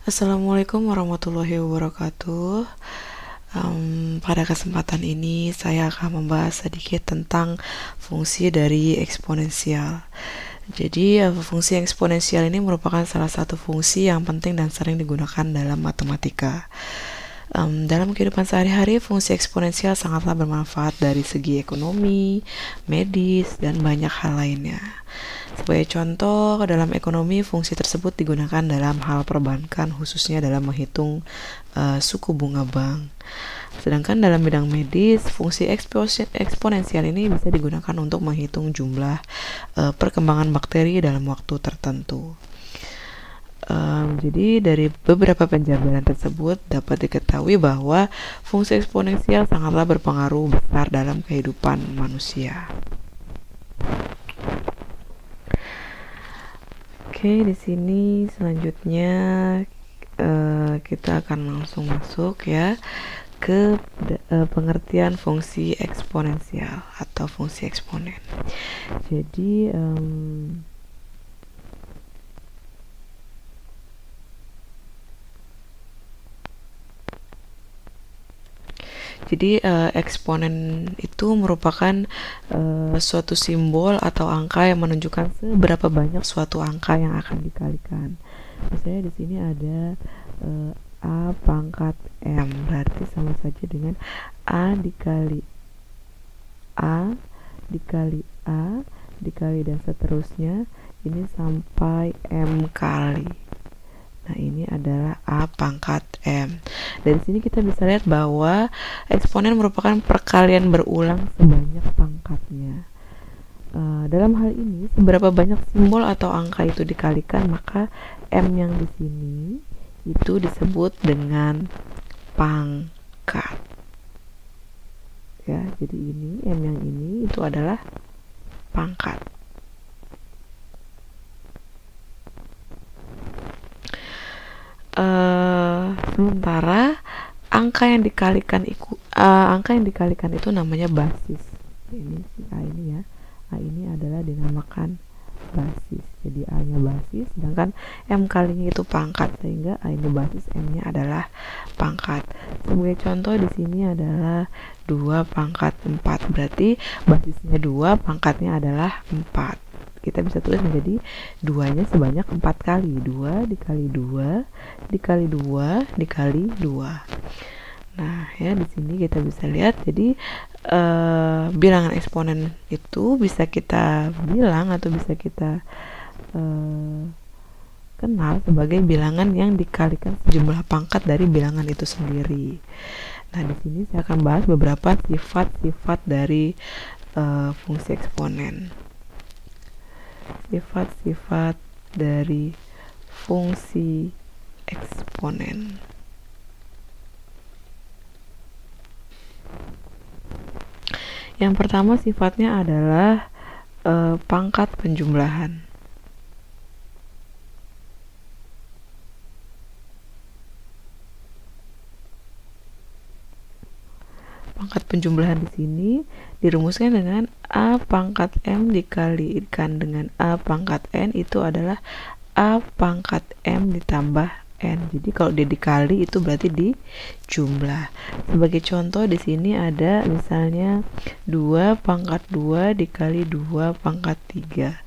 Assalamualaikum warahmatullahi wabarakatuh. Pada kesempatan ini saya akan membahas sedikit tentang fungsi dari eksponensial. Jadi, fungsi eksponensial ini merupakan salah satu fungsi yang penting dan sering digunakan dalam matematika. Dalam kehidupan sehari-hari, fungsi eksponensial sangatlah bermanfaat dari segi ekonomi, medis, dan banyak hal lainnya. Sebagai contoh, dalam ekonomi, fungsi tersebut digunakan dalam hal perbankan, khususnya dalam menghitung suku bunga bank. Sedangkan dalam bidang medis, fungsi eksponensial ini bisa digunakan untuk menghitung jumlah perkembangan bakteri dalam waktu tertentu. Jadi dari beberapa penjabaran tersebut dapat diketahui bahwa fungsi eksponensial sangatlah berpengaruh besar dalam kehidupan manusia. Oke, di sini selanjutnya kita akan langsung masuk ya ke pengertian fungsi eksponensial atau fungsi eksponen. Jadi eksponen itu merupakan suatu simbol atau angka yang menunjukkan seberapa banyak suatu angka yang akan dikalikan. Misalnya di sini ada A pangkat M, berarti sama saja dengan A dikali A dikali A dikali dan seterusnya, ini sampai M kali. Nah, ini adalah A pangkat M. Dari sini kita bisa lihat bahwa eksponen merupakan perkalian berulang sebanyak pangkatnya. Dalam hal ini, seberapa banyak simbol atau angka itu dikalikan, maka M yang di sini itu disebut dengan pangkat. Ya, jadi ini M yang ini itu adalah pangkat. Sementara angka yang dikalikan itu namanya basis. Ini si A ini ya. A ini adalah dinamakan basis. Jadi A-nya basis, sedangkan M kalinya itu pangkat, sehingga A ini basis, M-nya adalah pangkat. Sebagai contoh di sini adalah 2 pangkat 4. Berarti basisnya 2, pangkatnya adalah 4. Kita bisa tulis menjadi 2-nya sebanyak 4 kali. 2 dikali 2 dikali 2 dikali 2. Nah, ya di sini kita bisa lihat, jadi bilangan eksponen itu bisa kita bilang atau bisa kita kenal sebagai bilangan yang dikalikan sejumlah pangkat dari bilangan itu sendiri. Nah, di sini saya akan bahas beberapa sifat-sifat dari fungsi eksponen. Sifat-sifat dari fungsi eksponen. Yang pertama sifatnya adalah pangkat penjumlahan. Pangkat penjumlahan di sini dirumuskan dengan A pangkat M dikalikan dengan A pangkat N, itu adalah A pangkat M ditambah N. Jadi kalau dia dikali itu berarti dijumlah. Sebagai contoh di sini ada misalnya 2 pangkat 2 dikali 2 pangkat 3.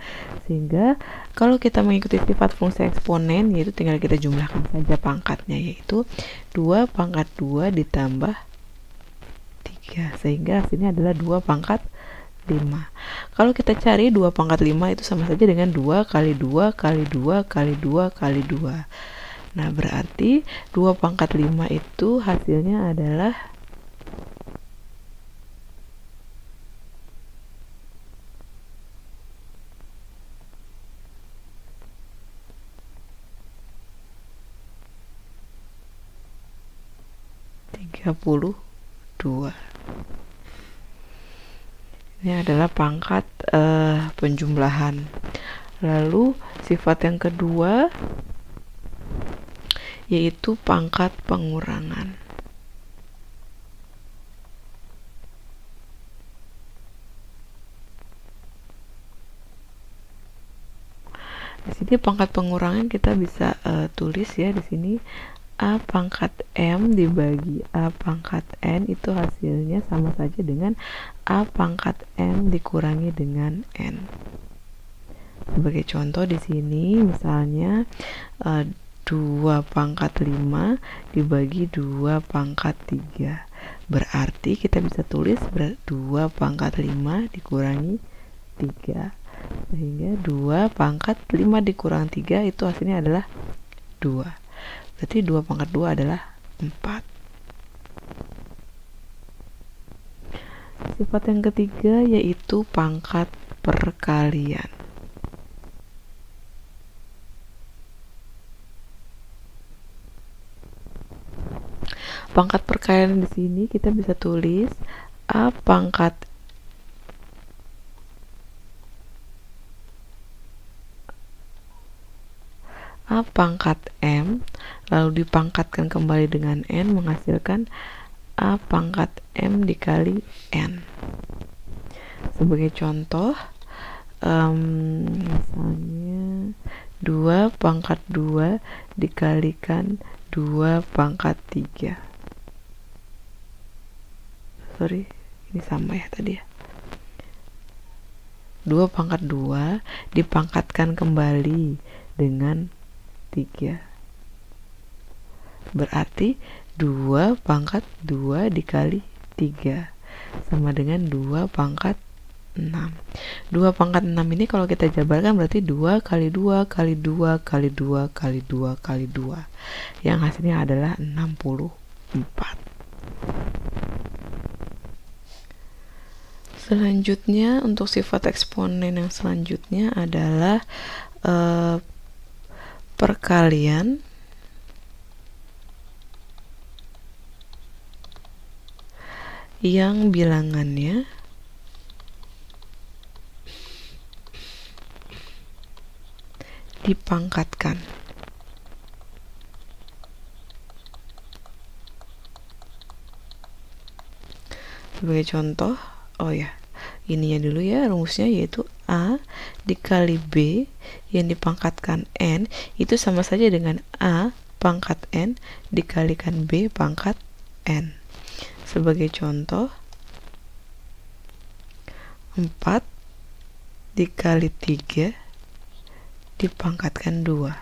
Sehingga kalau kita mengikuti sifat fungsi eksponen, yaitu tinggal kita jumlahkan saja pangkatnya, yaitu 2 pangkat 2 ditambah 3, sehingga hasilnya adalah 2 pangkat 5. Kalau kita cari 2 pangkat 5 itu sama saja dengan 2 kali 2 kali 2 kali 2 kali 2. Nah, berarti 2 pangkat 5 itu hasilnya adalah 32. Ini adalah pangkat penjumlahan. Lalu sifat yang kedua yaitu pangkat pengurangan. Di Jadi pangkat pengurangan kita bisa tulis ya di sini A pangkat M dibagi A pangkat N itu hasilnya sama saja dengan A pangkat M dikurangi dengan N. Sebagai contoh di sini misalnya 2 pangkat 5 dibagi 2 pangkat 3. Berarti kita bisa tulis 2 pangkat 5 dikurangi 3. Sehingga 2 pangkat 5 dikurang 3 itu hasilnya adalah 2. Berarti 2 pangkat 2 adalah 4. Sifat yang ketiga yaitu pangkat perkalian. Pangkat perkalian di sini kita bisa tulis A pangkat M lalu dipangkatkan kembali dengan N menghasilkan A pangkat M dikali N. Sebagai contoh misalnya 2 pangkat 2 dikalikan 2 pangkat 3. Sorry, ini sama ya tadi ya. 2 pangkat 2 dipangkatkan kembali dengan 3. Berarti 2 pangkat 2 dikali 3 sama dengan 2 pangkat 6. 2 pangkat 6 ini kalau kita jabarkan berarti 2 kali 2 kali 2 kali 2 kali 2 kali 2 yang hasilnya adalah 64. Selanjutnya untuk sifat eksponen yang selanjutnya adalah perkalian yang bilangannya dipangkatkan. Sebagai contoh, ininya dulu ya, rumusnya yaitu A dikali B yang dipangkatkan N itu sama saja dengan A pangkat N dikalikan B pangkat N. Sebagai contoh, 4 dikali 3 dipangkatkan 2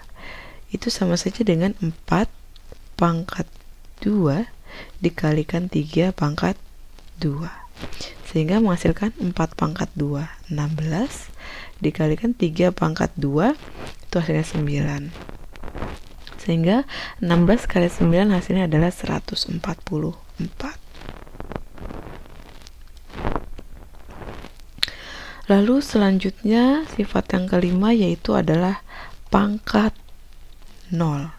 itu sama saja dengan 4 pangkat 2 dikalikan 3 pangkat 2 sehingga menghasilkan 4 pangkat 2 16 dikalikan 3 pangkat 2 itu hasilnya 9 sehingga 16 kali 9 hasilnya adalah 144. Lalu selanjutnya sifat yang kelima yaitu adalah pangkat 0.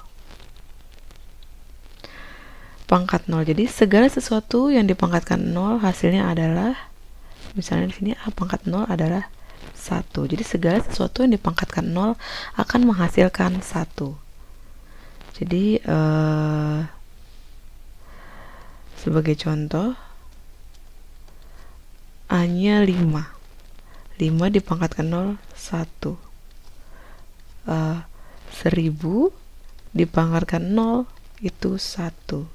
Pangkat 0. Jadi segala sesuatu yang dipangkatkan 0 hasilnya adalah, misalnya di sini A pangkat 0 adalah 1. Jadi segala sesuatu yang dipangkatkan 0 akan menghasilkan 1. Jadi sebagai contoh A-nya 5. 5 dipangkatkan 0 1. 1000 dipangkatkan 0 itu 1.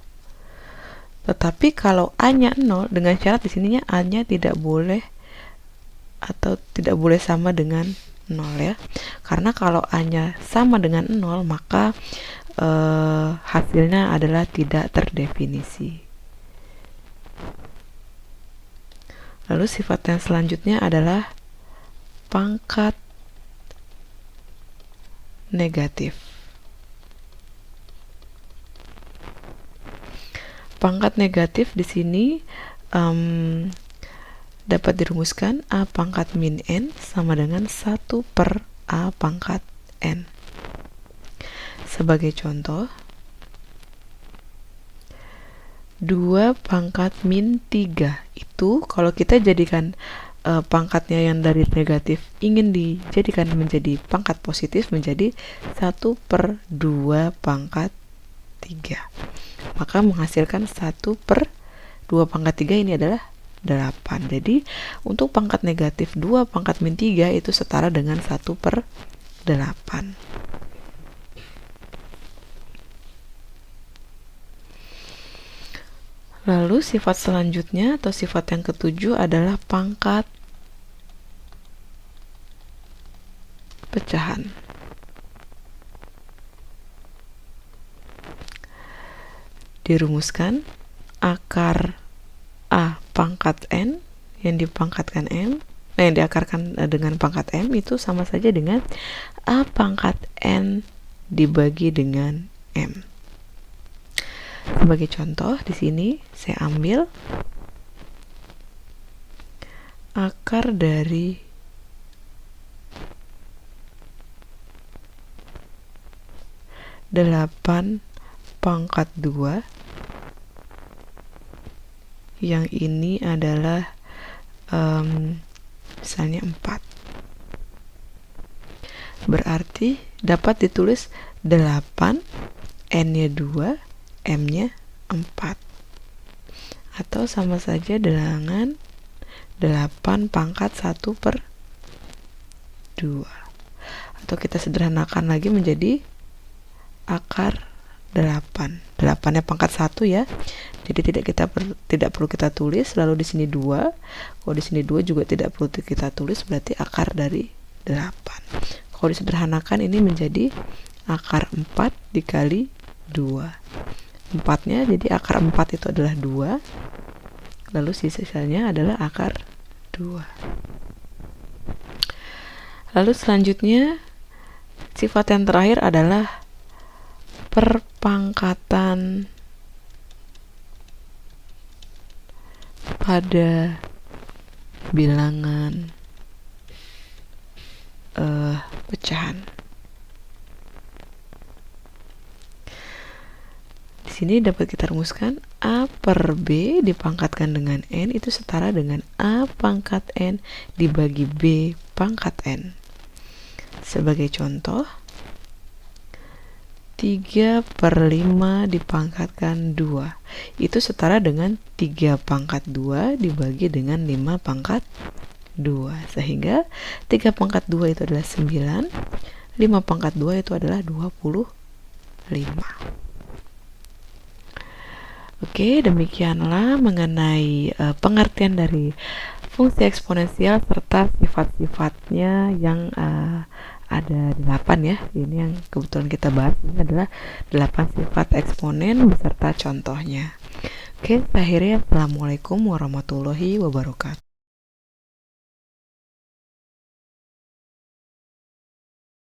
Tetapi kalau A-nya 0 dengan syarat di sininya A-nya tidak boleh atau tidak boleh sama dengan 0 ya. Karena kalau A-nya sama dengan 0 maka hasilnya adalah tidak terdefinisi. Lalu sifat yang selanjutnya adalah pangkat negatif. Pangkat negatif di sini dapat dirumuskan A pangkat min N sama dengan 1 per A pangkat N. Sebagai contoh, 2 pangkat min 3 itu kalau kita jadikan pangkatnya yang dari negatif ingin dijadikan menjadi pangkat positif menjadi 1 per 2 pangkat 3 maka menghasilkan 1 per 2 pangkat 3 ini adalah 8. Jadi untuk pangkat negatif 2 pangkat min 3 itu setara dengan 1 per 8. Lalu sifat selanjutnya atau sifat yang ketujuh adalah pangkat pecahan. Dirumuskan, akar A pangkat N yang dipangkatkan M, yang diakarkan dengan pangkat M itu sama saja dengan A pangkat N dibagi dengan M. Sebagai contoh, di sini saya ambil akar dari 8 pangkat 2, yang ini adalah misalnya 4. Berarti dapat ditulis 8, N-nya 2, M-nya 4. Atau sama saja dengan 8 pangkat 1 per 2. Atau kita sederhanakan lagi menjadi akar 8. 8-nya pangkat 1 ya. Jadi tidak perlu kita tulis, lalu di sini 2. Kalau di sini 2 juga tidak perlu kita tulis, berarti akar dari 8. Kalau disederhanakan ini menjadi akar 4 dikali 2. 4-nya jadi akar 4 itu adalah 2. Lalu sisanya adalah akar 2. Lalu selanjutnya sifat yang terakhir adalah perpangkatan pada bilangan pecahan. Di sini dapat kita rumuskan A per B dipangkatkan dengan N itu setara dengan A pangkat N dibagi B pangkat N. Sebagai contoh, 3 per 5 dipangkatkan 2 itu setara dengan 3 pangkat 2 dibagi dengan 5 pangkat 2, sehingga 3 pangkat 2 itu adalah 9, 5 pangkat 2 itu adalah 25. Oke, demikianlah mengenai pengertian dari fungsi eksponensial serta sifat-sifatnya yang ada 8 ya. Ini yang kebetulan kita bahas, ini adalah 8 sifat eksponen beserta contohnya. Oke, akhirnya Assalamualaikum warahmatullahi wabarakatuh.